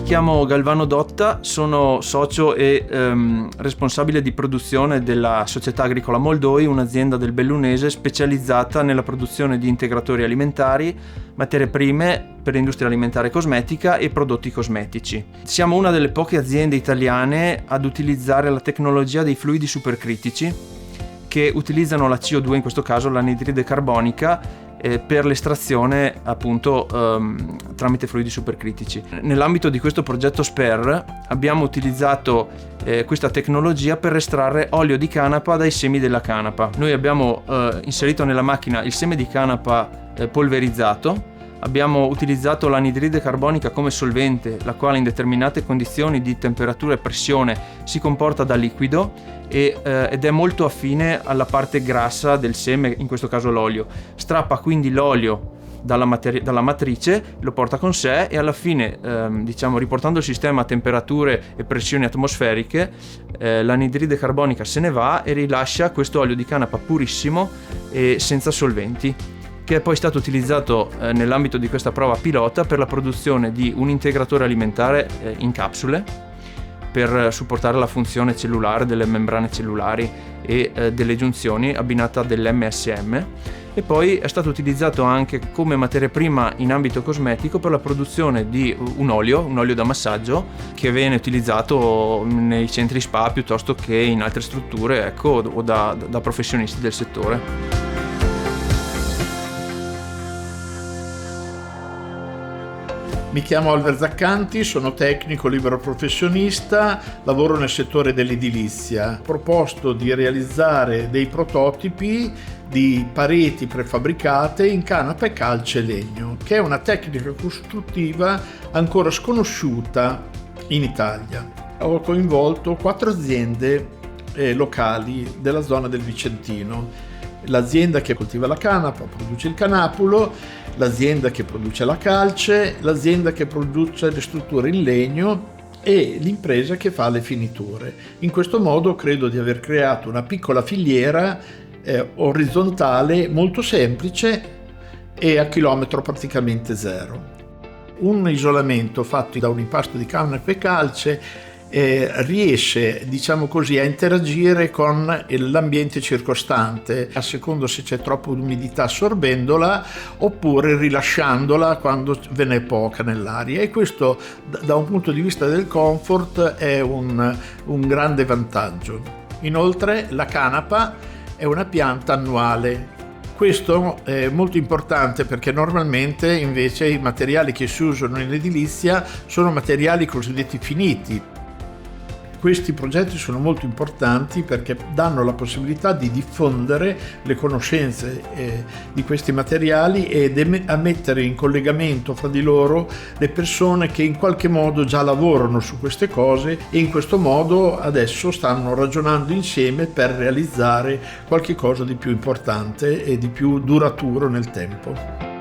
chiamo Galvano Dotta, sono socio e responsabile di produzione della Società Agricola Moldoi, un'azienda del Bellunese specializzata nella produzione di integratori alimentari, materie prime per l'industria alimentare e cosmetica e prodotti cosmetici. Siamo una delle poche aziende italiane ad utilizzare la tecnologia dei fluidi supercritici, che utilizzano la CO2, in questo caso l'anidride carbonica, per l'estrazione appunto tramite fluidi supercritici. Nell'ambito di questo progetto SPER abbiamo utilizzato questa tecnologia per estrarre olio di canapa dai semi della canapa. Noi abbiamo inserito nella macchina il seme di canapa polverizzato, abbiamo utilizzato l'anidride carbonica come solvente, la quale in determinate condizioni di temperatura e pressione si comporta da liquido ed è molto affine alla parte grassa del seme, in questo caso l'olio. Strappa quindi l'olio dalla matrice, lo porta con sé e alla fine, riportando il sistema a temperature e pressioni atmosferiche, l'anidride carbonica se ne va e rilascia questo olio di canapa purissimo e senza solventi, che è poi stato utilizzato nell'ambito di questa prova pilota per la produzione di un integratore alimentare in capsule per supportare la funzione cellulare delle membrane cellulari e delle giunzioni, abbinata dell'MSM, e poi è stato utilizzato anche come materia prima in ambito cosmetico per la produzione di un olio da massaggio che viene utilizzato nei centri spa piuttosto che in altre strutture, o da professionisti del settore. Mi chiamo Alver Zaccanti, sono tecnico libero professionista, lavoro nel settore dell'edilizia. Ho proposto di realizzare dei prototipi di pareti prefabbricate in canapa e calce e legno, che è una tecnica costruttiva ancora sconosciuta in Italia. Ho coinvolto 4 aziende locali della zona del Vicentino. L'azienda che coltiva la canapa, produce il canapulo, l'azienda che produce la calce, l'azienda che produce le strutture in legno e l'impresa che fa le finiture. In questo modo credo di aver creato una piccola filiera orizzontale molto semplice e a chilometro praticamente zero. Un isolamento fatto da un impasto di canapa e calce riesce, a interagire con l'ambiente circostante, a secondo se c'è troppa umidità assorbendola oppure rilasciandola quando ve n'è poca nell'aria, e questo da un punto di vista del comfort è un grande vantaggio. Inoltre la canapa è una pianta annuale. Questo è molto importante perché normalmente invece i materiali che si usano in edilizia sono materiali cosiddetti finiti. Questi progetti sono molto importanti perché danno la possibilità di diffondere le conoscenze di questi materiali e a mettere in collegamento fra di loro le persone che in qualche modo già lavorano su queste cose e in questo modo adesso stanno ragionando insieme per realizzare qualche cosa di più importante e di più duraturo nel tempo.